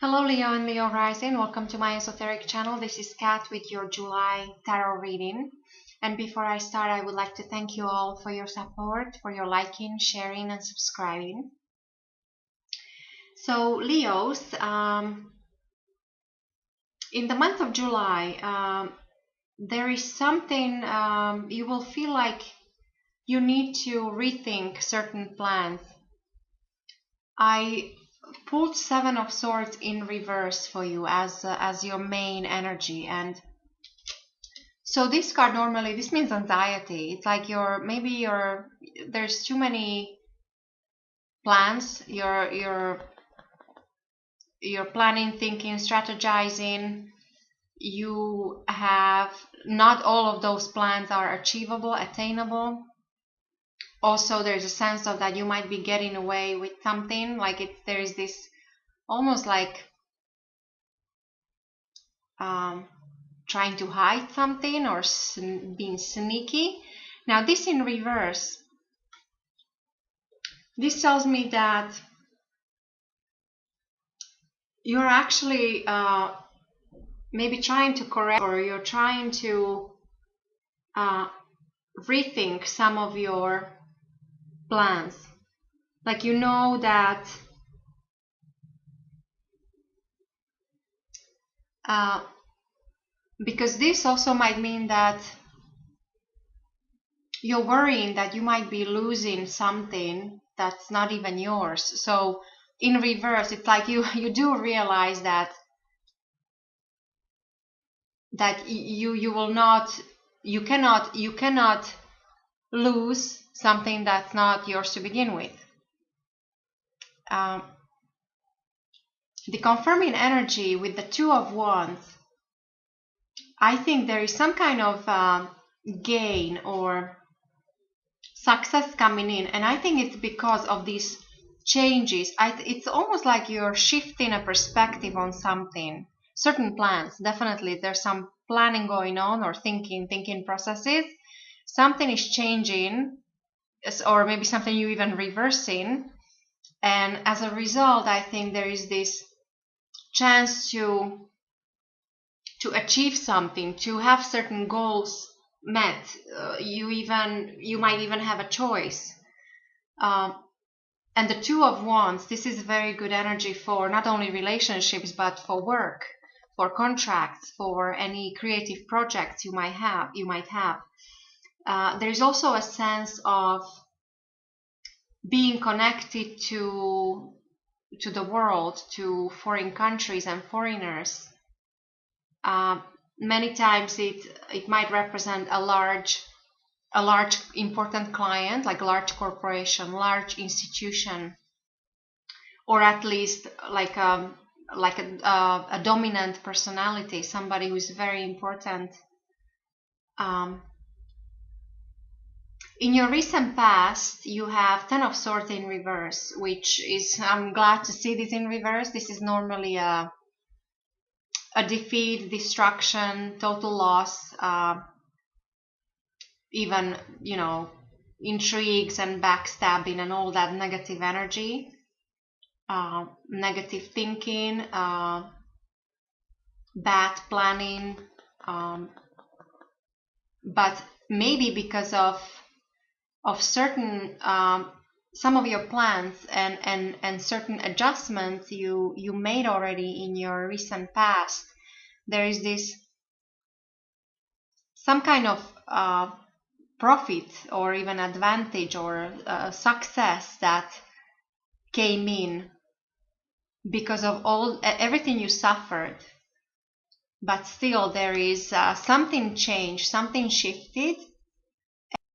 Hello, Leo and Leo Rising. Welcome to my esoteric channel. This is Kat with your July tarot reading. And before I start, I would like to thank you all for your support, for your liking, sharing, and subscribing. So, Leos, in the month of July, there is something you will feel like you need to rethink certain plans. I pulled Seven of Swords in reverse for you as your main energy, and so this card normally this means anxiety. It's like there's too many plans. You're planning, thinking, strategizing. You have not all of those plans are achievable, attainable. Also, there's a sense of that you might be getting away with something, like there is this almost like trying to hide something or being sneaky. Now this in reverse, this tells me that you're actually maybe trying to correct, or you're trying to rethink some of your plans. Like you know that because this also might mean that you're worrying that you might be losing something that's not even yours. So in reverse, it's like you do realize that you cannot lose something that's not yours to begin with. The confirming energy with the Two of Wands, I think there is some kind of gain or success coming in, and I think it's because of these changes. It's almost like you're shifting a perspective on something. Certain plans, definitely there's some planning going on, or thinking processes. Something is changing, or maybe something you even reversing, and as a result I think there is this chance to achieve something, to have certain goals met. You might even have a choice. And the Two of Wands, this is very good energy for not only relationships but for work, for contracts, for any creative projects you might have. There's also a sense of being connected to the world, to foreign countries and foreigners. Many times it might represent a large important client, like a large corporation, large institution, or at least like a dominant personality, somebody who is very important. In your recent past, you have Ten of Swords in reverse, which is, I'm glad to see this in reverse. This is normally a defeat, destruction, total loss, even, intrigues and backstabbing and all that negative energy, negative thinking, bad planning, but maybe because of certain some of your plans and certain adjustments you made already in your recent past, there is this some kind of profit or even advantage or success that came in because of everything you suffered. But still there is something changed, something shifted.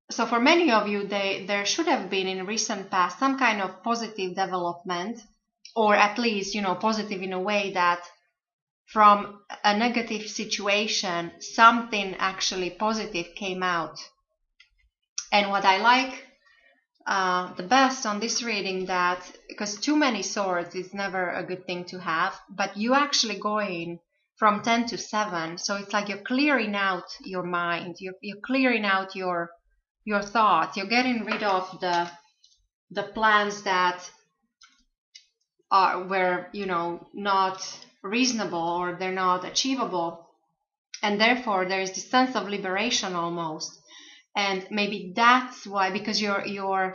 So for many of you, there should have been in recent past some kind of positive development, or at least, positive in a way that from a negative situation, something actually positive came out. And what I like the best on this reading, that because too many swords is never a good thing to have, but you actually going from 10 to 7, so it's like you're clearing out your mind, you're clearing out your thoughts, you're getting rid of the plans that were, not reasonable, or they're not achievable, and therefore there is this sense of liberation almost. And maybe that's why, because you're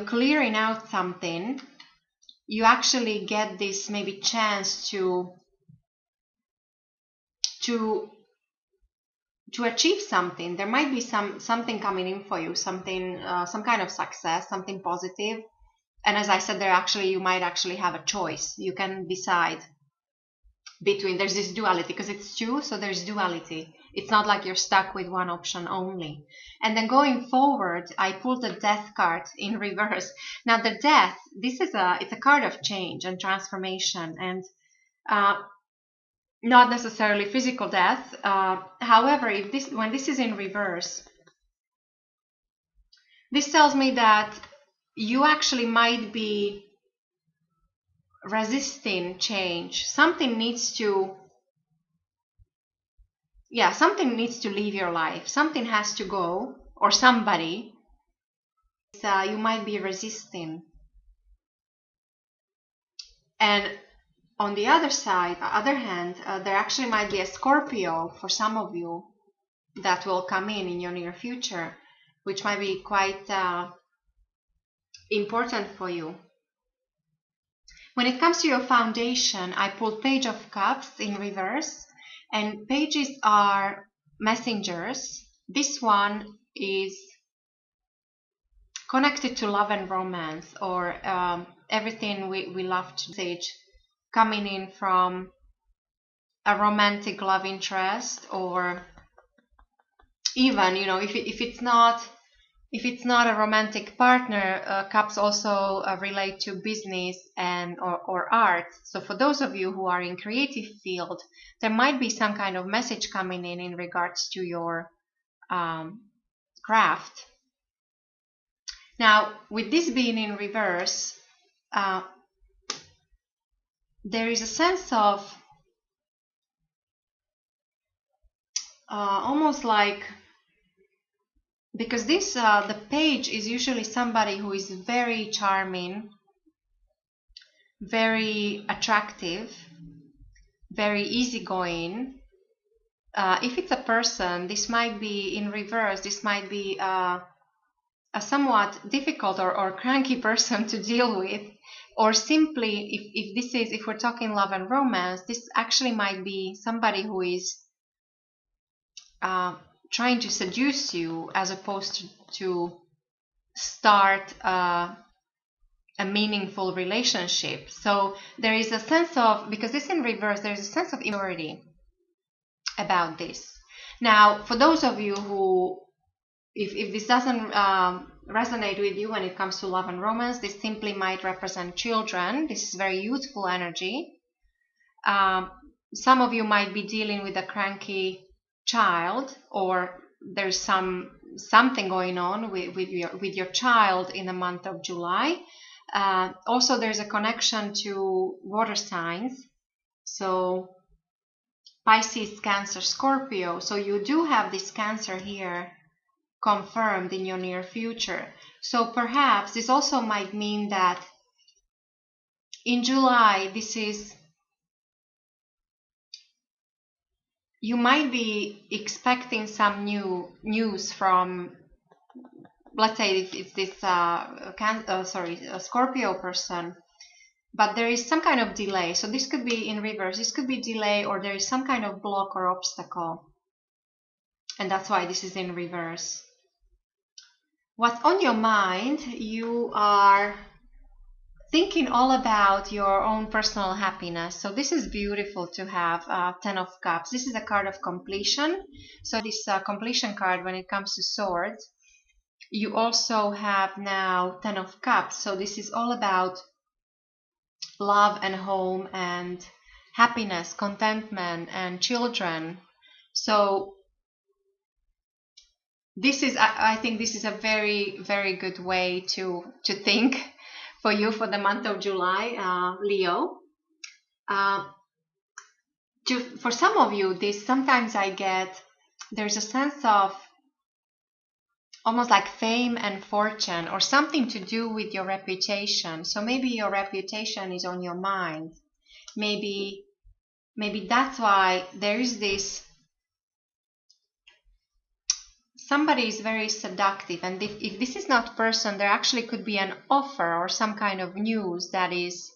clearing out something, you actually get this maybe chance to achieve something. There might be something coming in for you, something, some kind of success, something positive. And as I said, you might actually have a choice. You can decide between, there's this duality, because it's two, so there's duality. It's not like you're stuck with one option only. And then going forward, I pulled the Death card in reverse. Now the Death, it's a card of change and transformation, and not necessarily physical death. However, when this is in reverse, this tells me that you actually might be resisting change. Something needs to leave your life. Something has to go, or somebody. You might be resisting. And on the other hand, there actually might be a Scorpio for some of you that will come in your near future, which might be quite important for you. When it comes to your foundation, I pulled Page of Cups in reverse, and pages are messengers. This one is connected to love and romance, or everything we love to say, coming in from a romantic love interest, or even, if it's not a romantic partner, cups also relate to business and or art. So for those of you who are in creative field, there might be some kind of message coming in regards to your craft. Now, with this being in reverse, there is a sense of almost like, because this the page is usually somebody who is very charming, very attractive, very easygoing. If it's a person, this might be in reverse. This might be a somewhat difficult or cranky person to deal with, or simply, if we're talking love and romance, this actually might be somebody who is trying to seduce you, as opposed to start a meaningful relationship. So there is a sense of, because this in reverse, there's a sense of immaturity about this. Now, for those of you who, if this doesn't resonate with you when it comes to love and romance, this simply might represent children. This is very youthful energy. Some of you might be dealing with a cranky child, or there's something going on with your child in the month of July. Also, there's a connection to water signs, so Pisces, Cancer, Scorpio. So you do have this Cancer here confirmed in your near future. So perhaps this also might mean that in July, you might be expecting some new news from, let's say it's this a Scorpio person, but there is some kind of delay. So this could be in reverse. This could be delay, or there is some kind of block or obstacle, and that's why this is in reverse. What's on your mind? You are thinking all about your own personal happiness. So this is beautiful to have Ten of Cups. This is a card of completion. So this completion card, when it comes to swords, you also have now Ten of Cups. So this is all about love and home and happiness, contentment, and children. So this is, I think this is a very, very good way to think for you for the month of July, Leo. For some of you, sometimes I get, there's a sense of almost like fame and fortune, or something to do with your reputation. So maybe your reputation is on your mind. Maybe that's why there is this, somebody is very seductive, and if this is not person, there actually could be an offer or some kind of news that is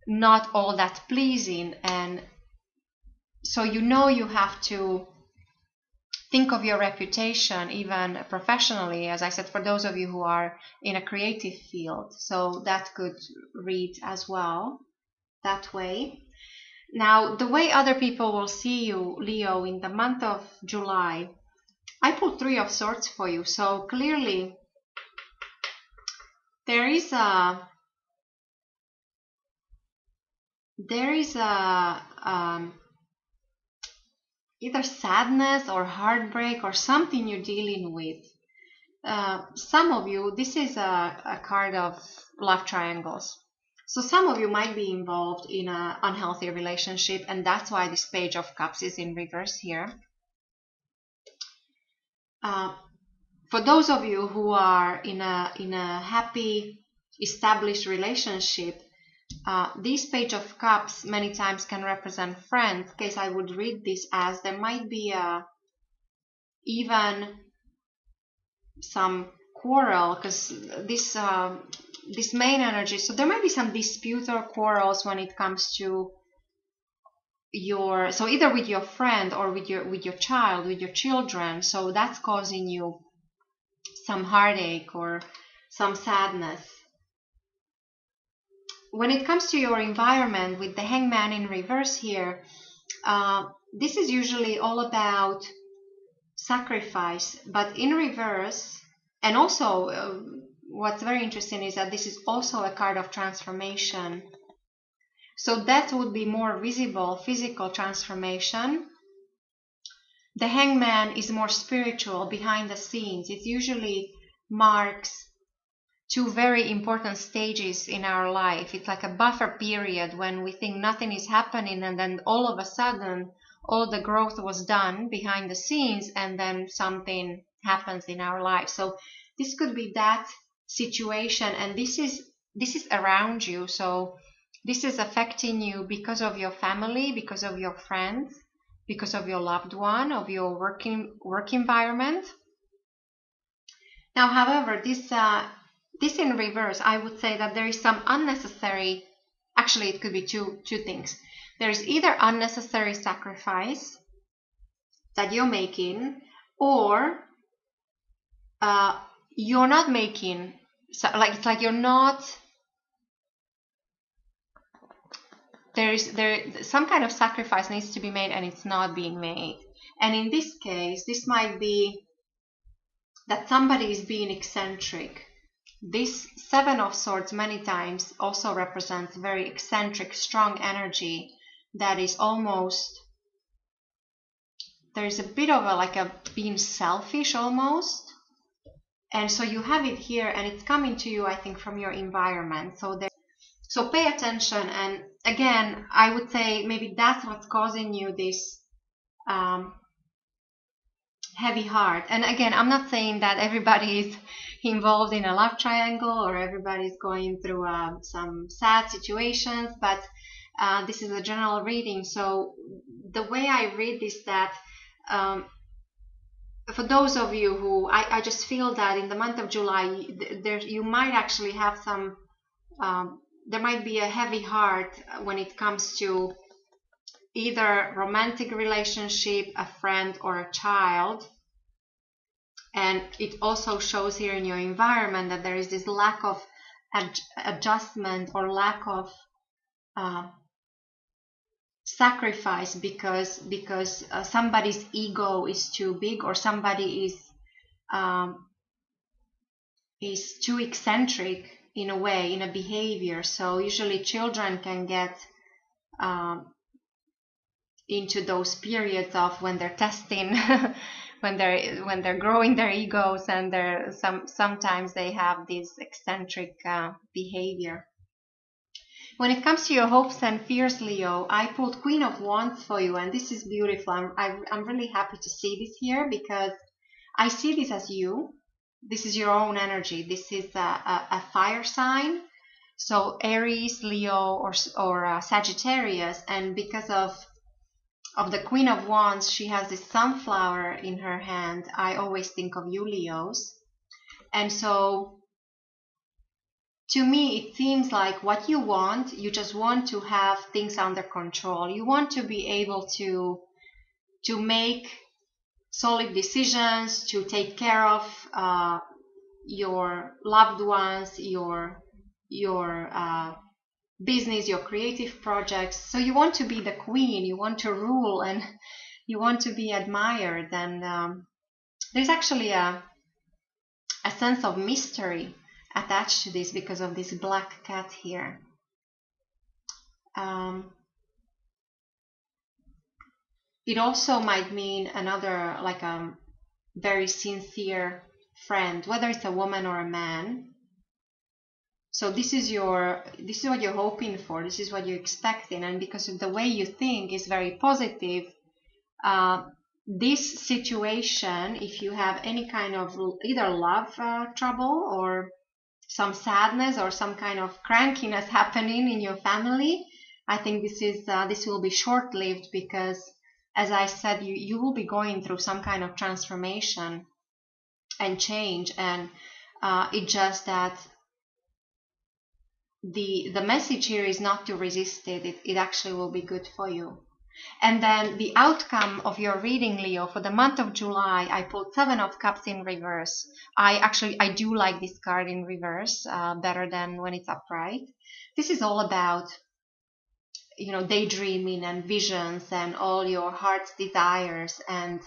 not all that pleasing. And so you have to think of your reputation, even professionally, as I said, for those of you who are in a creative field. So that could read as well that way. Now, the way other people will see you, Leo, in the month of July, I pulled Three of Swords for you. So clearly there is a either sadness or heartbreak or something you're dealing with. Some of you, this is a card of love triangles. So some of you might be involved in an unhealthy relationship, and that's why this Page of Cups is in reverse here. For those of you who are in a happy, established relationship, this Page of Cups many times can represent friends. In case I would read this as there might be even some quarrel, because this main energy, so there might be some dispute or quarrels when it comes to so either with your friend or with your child, with your children. So that's causing you some heartache or some sadness. When it comes to your environment, with the Hangman in reverse here, this is usually all about sacrifice, but in reverse. And also what's very interesting is that this is also a card of transformation. So that would be more visible, physical transformation. The Hangman is more spiritual, behind the scenes. It usually marks two very important stages in our life. It's like a buffer period when we think nothing is happening, and then all of a sudden all the growth was done behind the scenes, and then something happens in our life. So this could be that situation, and this is around you. So this is affecting you because of your family, because of your friends, because of your loved one, of your work environment. Now, however, this in reverse, I would say that there is some unnecessary, actually it could be two things. There is either unnecessary sacrifice that you're making, or you're not making, so it's like you're not, some kind of sacrifice needs to be made and it's not being made. And in this case, this might be that somebody is being eccentric. This Seven of Swords many times also represents very eccentric, strong energy that is almost, there's a bit of a being selfish almost. And so you have it here, and it's coming to you, I think, from your environment. So pay attention. And again, I would say maybe that's what's causing you this heavy heart. And again, I'm not saying that everybody is involved in a love triangle or everybody's going through some sad situations, but this is a general reading. So the way I read this, that for those of you who, I just feel that in the month of July, you might actually have some, there might be a heavy heart when it comes to either romantic relationship, a friend, or a child. And it also shows here in your environment that there is this lack of adjustment or lack of sacrifice because somebody's ego is too big, or somebody is too eccentric in a way, in a behavior. So usually children can get into those periods of when they're testing when they're growing their egos, and sometimes they have this eccentric behavior. When it comes to your hopes and fears, Leo, I pulled Queen of Wands for you, and this is beautiful. I'm really happy to see this here, because I see this as you. This is your own energy. This is a fire sign. So Aries, Leo, or Sagittarius, and because of the Queen of Wands, she has this sunflower in her hand. I always think of you, Leos. And so to me, it seems like what you want, you just want to have things under control. You want to be able to make solid decisions, to take care of your loved ones, your business, your creative projects. So you want to be the queen, you want to rule, and you want to be admired. And there's actually a sense of mystery attached to this because of this black cat here. It also might mean another, like a very sincere friend, whether it's a woman or a man. So this is what you're hoping for, this is what you're expecting, and because of the way you think is very positive, this situation, if you have any kind of either love trouble or some sadness or some kind of crankiness happening in your family, I think this will be short-lived, because as I said, you will be going through some kind of transformation and change, and it's just that the message here is not to resist it. It actually will be good for you. And then the outcome of your reading, Leo, for the month of July, I pulled 7 of Cups in reverse. I do like this card in reverse better than when it's upright. This is all about, daydreaming and visions and all your heart's desires, and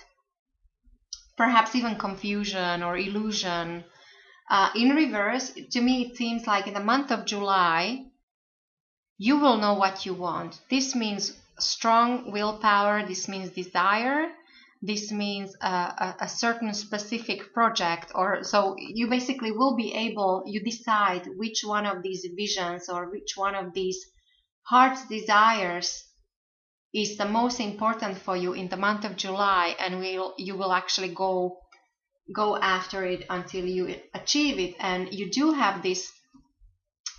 perhaps even confusion or illusion. In reverse, to me, it seems like in the month of July, you will know what you want. This means strong willpower. This means desire. This means a certain specific project, or so you basically will be able, you decide which one of these visions or which one of these heart's desires is the most important for you in the month of July, and you will actually go after it until you achieve it. And you do have this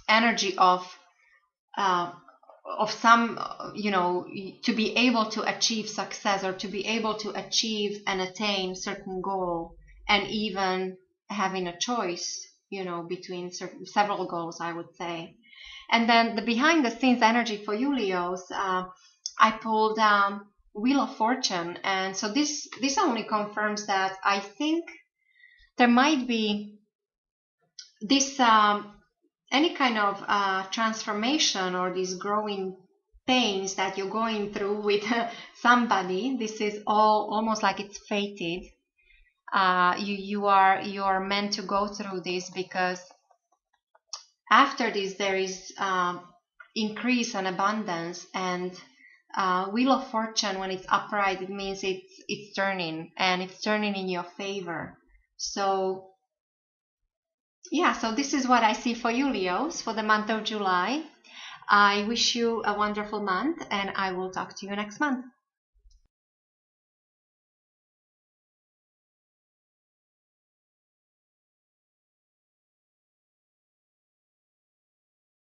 energy of some, to be able to achieve success, or to be able to achieve and attain certain goal, and even having a choice, between several goals, I would say. And then the behind the scenes energy for you, Leos, I pulled Wheel of Fortune, and so this only confirms that I think there might be this any kind of transformation or these growing pains that you're going through with somebody. This is all almost like it's fated. You are meant to go through this, because after this there is increase and abundance. And Wheel of Fortune, when it's upright, it means it's turning, and it's turning in your favor. So yeah, so this is what I see for you, Leos, for the month of July. I wish you a wonderful month, and I will talk to you next month.